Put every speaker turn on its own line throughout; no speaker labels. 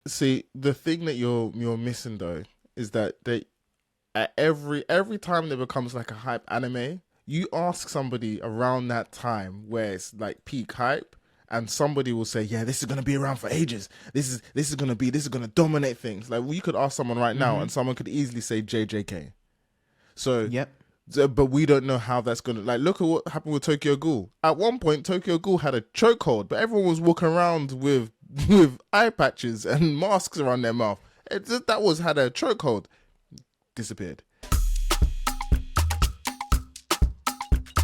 See, the thing that you're missing though is that they at every time there becomes like a hype anime, you ask somebody around that time where it's like peak hype, and somebody will say, "Yeah, this is gonna be around for ages. This is gonna dominate things." Like you could ask someone right now, and someone could easily say JJK. So,
Yep.
but we don't know how that's gonna like. Look at what happened with Tokyo Ghoul. At one point, Tokyo Ghoul had a chokehold, but everyone was walking around with with eye patches and masks around their mouth. That was had a chokehold. Disappeared.
I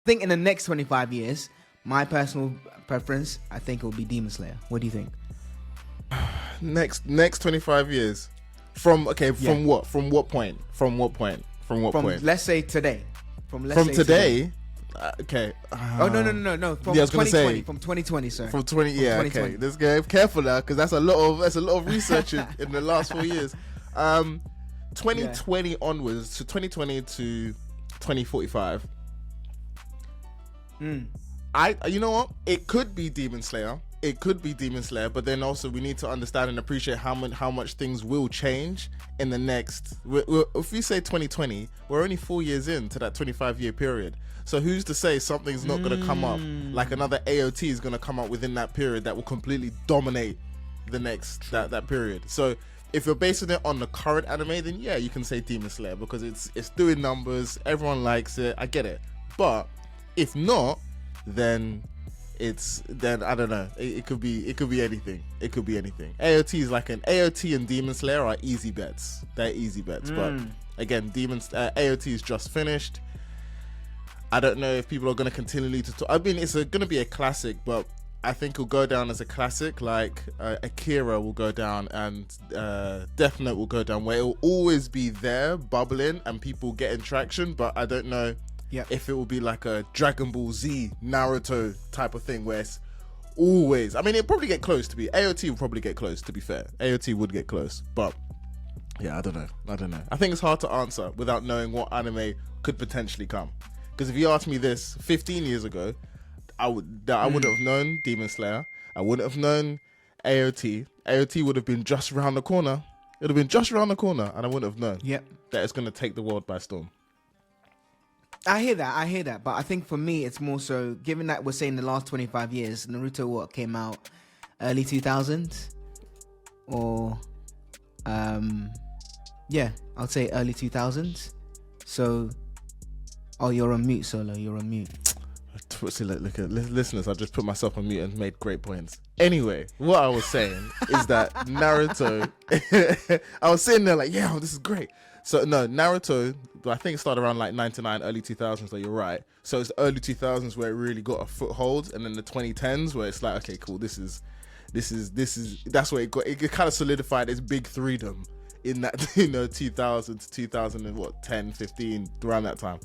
think in the next 25 years, my personal preference, I think it will be Demon Slayer. What do you think?
Next 25 years. From what? From what point?
Let's say today.
From today. Okay.
Oh no. From
Yeah, I was gonna
2020.
say
From 2020, sir.
from 20. Yeah,
2020.
okay. Let's get careful now because that's a lot of research in the last 4 years. 2020 onwards, so 2020 to 2045. You know what? It could be Demon Slayer. It could be Demon Slayer, but then also we need to understand and appreciate how much things will change in the next. If we say 2020, we're only 4 years into that 25-year period. So who's to say something's not going to come up, like another AOT is going to come up within that period that will completely dominate the next that period. So if you're basing it on the current anime, then yeah, you can say Demon Slayer because it's doing numbers, everyone likes it, I get it. But if not, then I don't know. It could be anything. It could be anything. AOT is like AOT and Demon Slayer are easy bets. They're easy bets. But again, AOT is just finished. I don't know if people are going to continually to talk. I mean, it's going to be a classic, but I think it'll go down as a classic. Like Akira will go down, and Death Note will go down, where it will always be there, bubbling, and people getting traction. But I don't know.
Yeah.
If it will be like a Dragon Ball Z, Naruto type of thing where it's always, I mean, it'll probably get close to be. AOT will probably get close, to be fair. AOT would get close, but yeah, I don't know. I think it's hard to answer without knowing what anime could potentially come. Because if you asked me this 15 years ago, I wouldn't have known Demon Slayer. I wouldn't have known AOT. AOT would have been just around the corner. It would have been just around the corner, and I wouldn't have known that it's going to take the world by storm.
I hear that, but I think for me it's more so, given that we're saying the last 25 years, Naruto came out early 2000s, or yeah, I'll say early 2000s. So, you're on mute, Solo. You're on mute.
See, look at listeners. I just put myself on mute and made great points. Anyway, what I was saying is that Naruto. I was sitting there like, yeah, this is great. So no, Naruto, I think it started around like 99, early 2000s. So you're right. So it's the early 2000s where it really got a foothold, and then the 2010s where it's like, okay, cool. This is. That's where it got. It kind of solidified its big threedom in that 2000 to 2000 and 10, 15 around that time.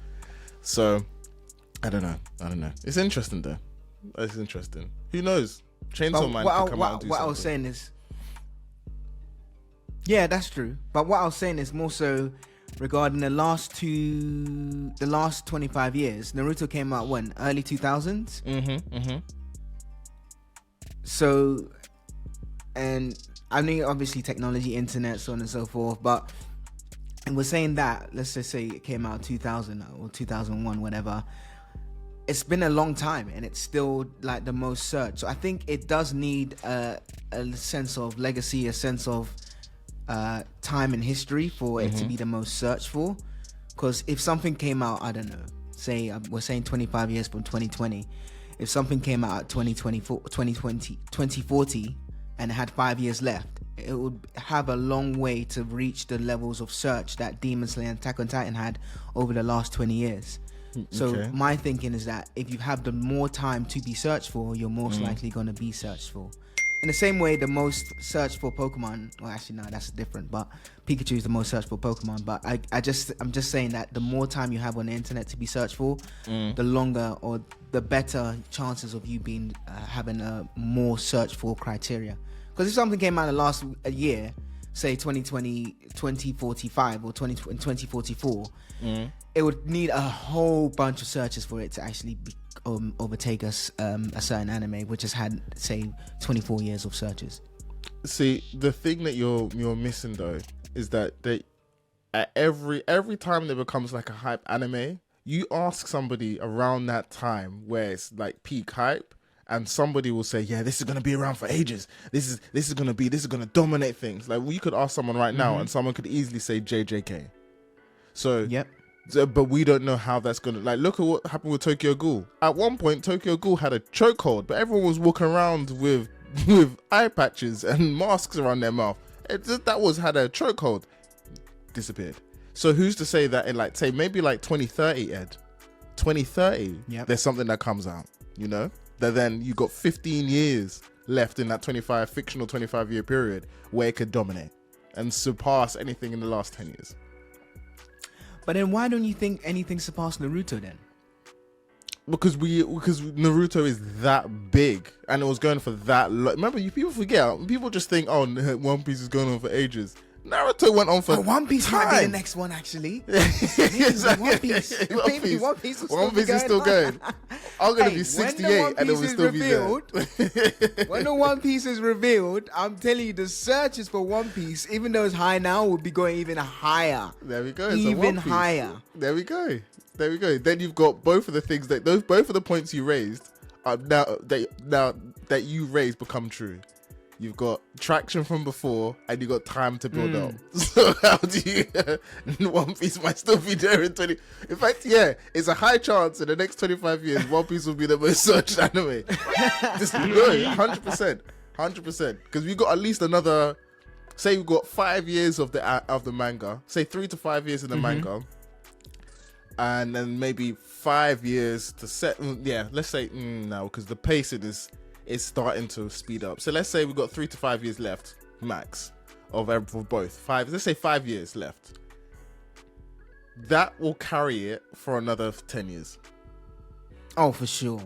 So I don't know. It's interesting though. It's interesting. Who knows? Chainsaw Man could come out and do
what
something.
I was saying is, yeah, that's true. But what I was saying is more so regarding the last 25 years. Naruto came out when? Early 2000s? So, and I mean, obviously technology, internet, so on and so forth, but and we're saying that, let's just say it came out 2000 or 2001, whatever. It's been a long time and it's still like the most searched. So I think it does need a sense of legacy, a sense of time in history for it to be the most searched for. Because if something came out, I don't know, say we're saying 25 years from 2020, if something came out at 2040 and it had 5 years left, it would have a long way to reach the levels of search that Demon Slayer and Attack on Titan had over the last 20 years. So my thinking is that if you have the more time to be searched for, you're most likely going to be searched for. In the same way, the most searched for Pokemon, well, actually, no, that's different, but Pikachu is the most searched for Pokemon. But I'm just saying that the more time you have on the internet to be searched for, the longer or the better chances of you being having a more searched for criteria. Because if something came out in the last year, say 2020, 2045 or 2044, it would need a whole bunch of searches for it to actually overtake us a certain anime which has had, say, 24 years of searches.
See, the thing that you're missing though is that they at every time there becomes like a hype anime, you ask somebody around that time where it's like peak hype, and somebody will say, "Yeah, this is gonna be around for ages. This is gonna dominate things." Like you could ask someone right now, and someone could easily say JJK. So
Yep.
But we don't know how that's gonna, like, look at what happened with Tokyo Ghoul. At one point, Tokyo Ghoul had a chokehold, but everyone was walking around with eye patches and masks around their mouth. Had a chokehold, disappeared. So who's to say that in, like, say maybe like 2030, Ed, 2030, there's something that comes out, you know, that then you got 15 years left in that fictional 25-year period where it could dominate and surpass anything in the last 10 years.
But then why don't you think anything surpassed Naruto then?
Because Naruto is that big and it was going for that long. Remember, people forget. People just think, oh, One Piece is going on for ages. Naruto went on for
One Piece
time.
might be the next one, actually.
Exactly.
One Piece. Maybe One Piece
is still going. I'm going to be 68 and it will still be there.
When the One Piece is revealed, I'm telling you, the searches for One Piece, even though it's high now, will be going even higher.
There we go.
Even higher.
There we go. Then you've got both of the things both of the points you raised now that you raised become true. You've got traction from before, and you got time to build up. So how do you? One Piece might still be there in 20. In fact, yeah, it's a high chance in the next 25 years, One Piece will be the most searched anime. Just no, 100%. Because we've got at least another. Say we've got 5 years of the manga. Say 3 to 5 years in the manga, and then maybe 5 years to set. Yeah, let's say no, because the pacing is starting to speed up. So let's say we've got 3 to 5 years left, max, of both. Let's say 5 years left. That will carry it for another 10 years.
Oh, for sure.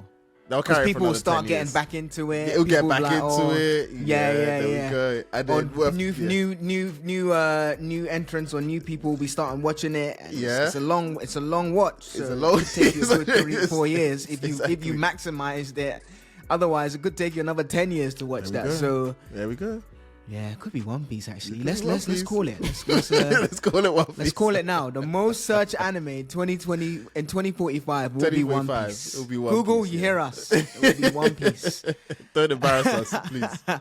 Because
people will start getting back into it.
It'll get back into it.
Yeah.
There we go. And
then new entrants or new people will be starting watching it. And it's a long watch. So
it's a long.
It could take you 3 or 4 years if you maximize that. Otherwise, it could take you another 10 years to watch that. So
there we go.
Yeah, it could be One Piece actually. Let's call it.
Let's call it One Piece.
Let's call it now. The most searched anime in 2020 and 2045 will be One Piece.
It'll be One
Google,
Piece,
you hear us? It will be One Piece.
Don't embarrass us, please.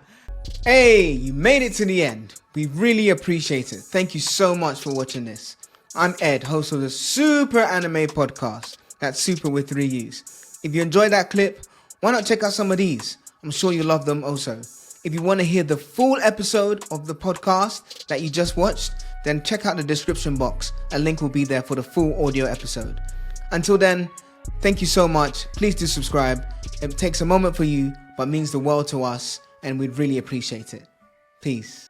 Hey, you made it to the end. We really appreciate it. Thank you so much for watching this. I'm Ed, host of the Suuuper Anime Podcast. That's Super with 3 U's. If you enjoyed that clip, why not check out some of these? I'm sure you'll love them also. If you want to hear the full episode of the podcast that you just watched, then check out the description box. A link will be there for the full audio episode. Until then, thank you so much. Please do subscribe. It takes a moment for you, but means the world to us, and we'd really appreciate it. Peace.